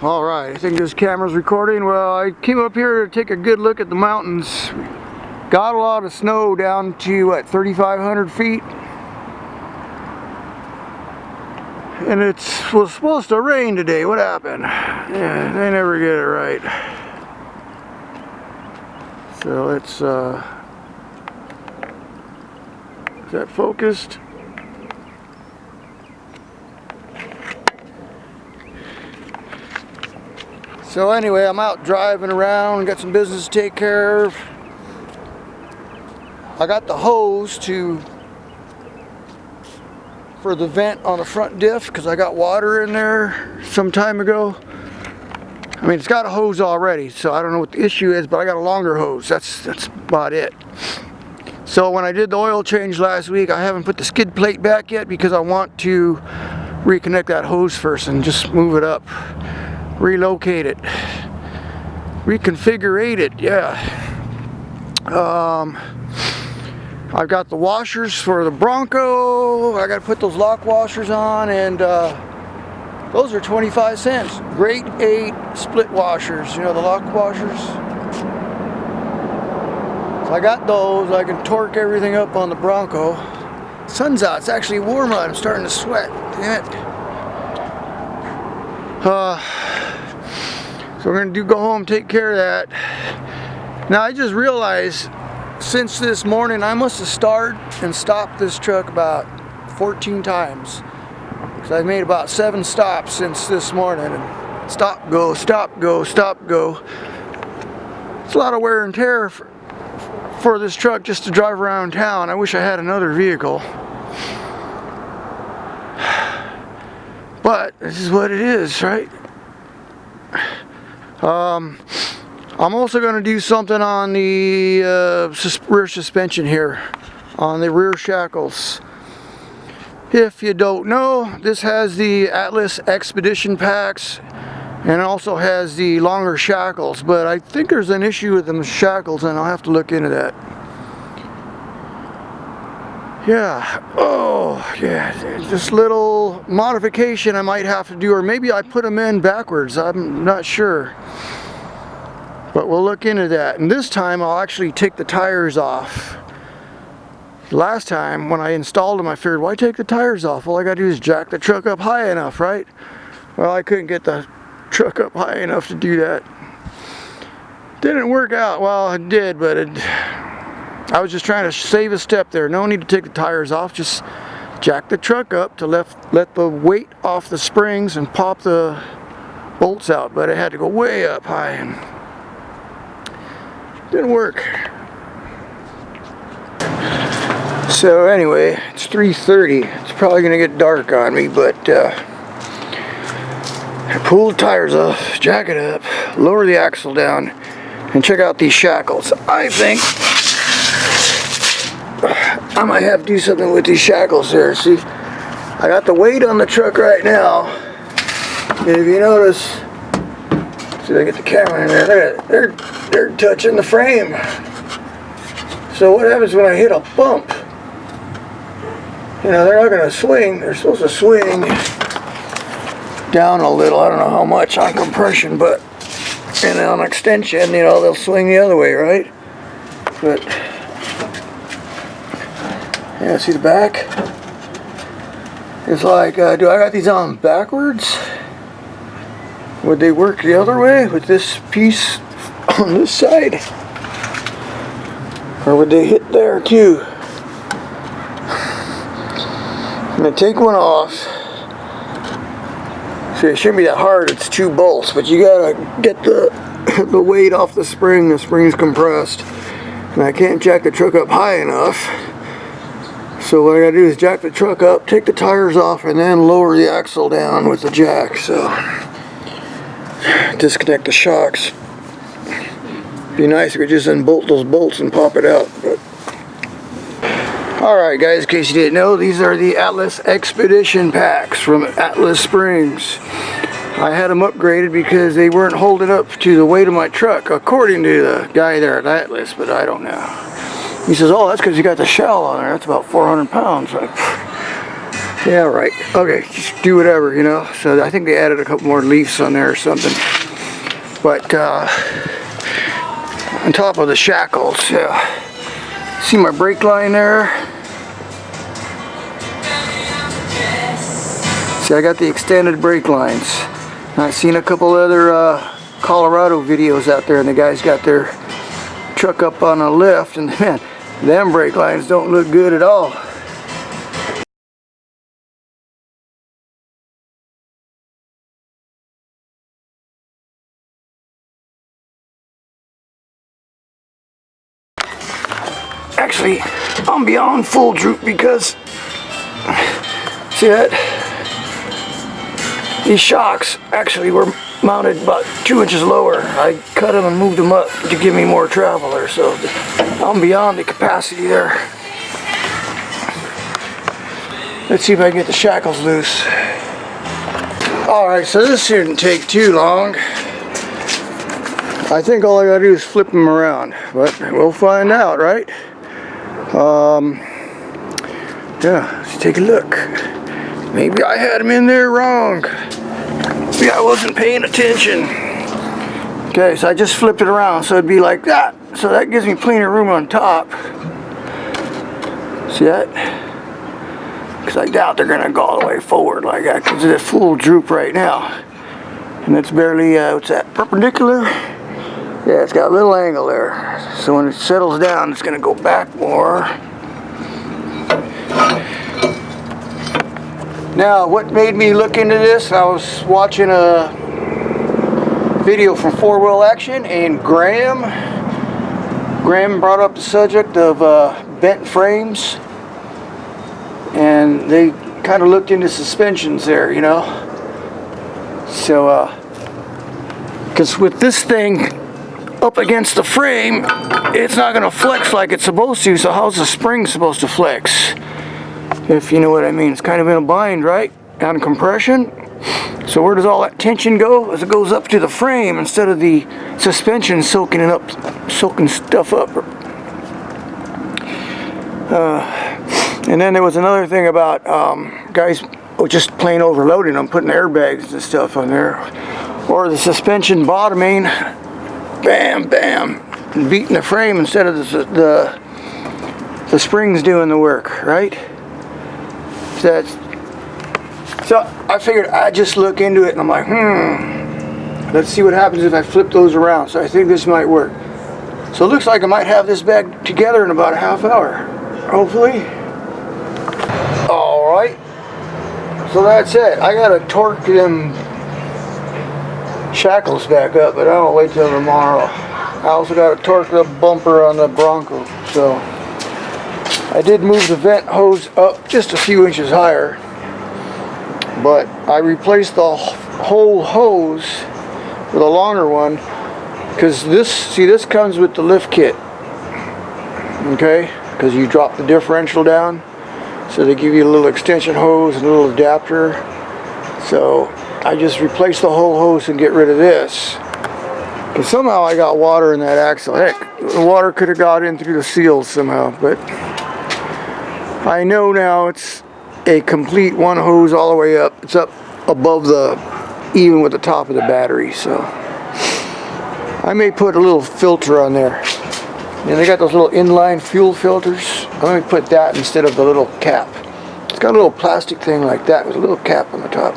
Alright, I think this camera's recording. Well, I came up here to take a good look at the mountains. Got a lot of snow down to, what, 3,500 feet? And it was supposed to rain today. What happened? Yeah, they never get it right. So let's, is that focused? So anyway, I'm out driving around, got some business to take care of. I got the hose for the vent on the front diff because I got water in there some time ago. I mean, it's got a hose already, so I don't know what the issue is, but I got a longer hose. That's about it. So when I did the oil change last week, I haven't put the skid plate back yet because I want to reconnect that hose first and just move it up. Relocate it, reconfigure it, yeah. I've got the washers for the Bronco. I got to put those lock washers on, and those are 25 cents. Grade 8 split washers, you know, the lock washers. So I got those. I can torque everything up on the Bronco. Sun's out. It's actually warm out. I'm starting to sweat. Damn it. So we're going to go home, take care of that. Now I just realized since this morning I must have started and stopped this truck about 14 times. Because I've made about 7 stops since this morning. And stop, go, stop, go, stop, go. It's a lot of wear and tear for this truck just to drive around town. I wish I had another vehicle. But this is what it is, right? I'm also going to do something on the rear suspension here, on the rear shackles. If you don't know, this has the Atlas Expedition packs and also has the longer shackles, but I think there's an issue with the shackles and I'll have to look into that. Yeah, oh yeah, this little modification I might have to do, or maybe I put them in backwards, I'm not sure. But we'll look into that. And this time I'll actually take the tires off. Last time when I installed them I figured, why take the tires off? All I gotta do is jack the truck up high enough, right? Well, I couldn't get the truck up high enough to do that. Didn't work out. Well, it did, but I was just trying to save a step there. No need to take the tires off. Just jack the truck up to let the weight off the springs and pop the bolts out. But it had to go way up high and didn't work. So anyway, it's 3:30. It's probably going to get dark on me, but pull the tires off, jack it up, lower the axle down, and check out these shackles. I think I might have to do something with these shackles here. See, I got the weight on the truck right now. And if you notice, see if I get the camera in there, they're touching the frame. So what happens when I hit a bump? You know, they're not going to swing. They're supposed to swing down a little. I don't know how much on compression, but and on extension, you know, they'll swing the other way, right? But yeah, see the back? It's like, do I got these on backwards? Would they work the other way with this piece on this side? Or would they hit there too? I'm going to take one off. See, it shouldn't be that hard, it's 2 bolts, but you gotta get the weight off the spring. The spring's compressed. And I can't jack the truck up high enough. So what I gotta do is jack the truck up, take the tires off, and then lower the axle down with the jack. So, disconnect the shocks. Be nice if we just unbolt those bolts and pop it out. But alright guys, in case you didn't know, these are the Atlas Expedition packs from Atlas Springs. I had them upgraded because they weren't holding up to the weight of my truck, according to the guy there at Atlas, but I don't know. He says, oh, that's because you got the shell on there. That's about 400 pounds. Like, Yeah, right. Okay, just do whatever, you know. So I think they added a couple more leaves on there or something. But on top of the Shackles, yeah. See my brake line there? See, I got the extended brake lines. And I've seen a couple other Colorado videos out there, and the guys got their truck up on a lift, and man, them brake lines don't look good at all. Actually, I'm beyond full droop because, see that? These shocks actually were mounted about 2 inches lower. I cut them and moved them up to give me more travel there, so I'm beyond the capacity there. Let's see if I can get the shackles loose. Alright, so this shouldn't take too long. I think all I gotta do is flip them around, but we'll find out, right? Yeah, let's take a look. Maybe I had them in there wrong. Maybe I wasn't paying attention. Okay, so I just flipped it around so it'd be like that. So that gives me plenty of room on top. See that? Because I doubt they're gonna go all the way forward like that, because it's full droop right now. And it's barely, what's that, perpendicular? Yeah, it's got a little angle there. So when it settles down, it's gonna go back more. Now, what made me look into this, I was watching a video from 4-Wheel Action, and Graham brought up the subject of bent frames, and they kind of looked into suspensions there, you know. So, because with this thing up against the frame, it's not going to flex like it's supposed to, so how's the spring supposed to flex? If you know what I mean. It's kind of in a bind, right? On compression. So where does all that tension go? As it goes up to the frame instead of the suspension soaking stuff up. And then there was another thing about guys just plain overloading them, putting airbags and stuff on there, or the suspension bottoming, bam, bam, and beating the frame instead of the springs doing the work, right? So I figured I'd just look into it, and I'm like, let's see what happens if I flip those around. So I think this might work. So it looks like I might have this bag together in about a half hour, hopefully. Alright, so that's it. I gotta torque them shackles back up, but I don't wait till tomorrow. I also gotta torque the bumper on the Bronco. So I did move the vent hose up just a few inches higher, but I replaced the whole hose with a longer one, because this comes with the lift kit, okay, because you drop the differential down, so they give you a little extension hose and a little adapter. So I just replaced the whole hose and get rid of this, because somehow I got water in that axle. Heck, the water could have got in through the seals somehow, but I know now it's a complete one hose all the way up. It's up above even with the top of the battery. So I may put a little filter on there. And they got those little inline fuel filters. I'm going to put that instead of the little cap. It's got a little plastic thing like that with a little cap on the top.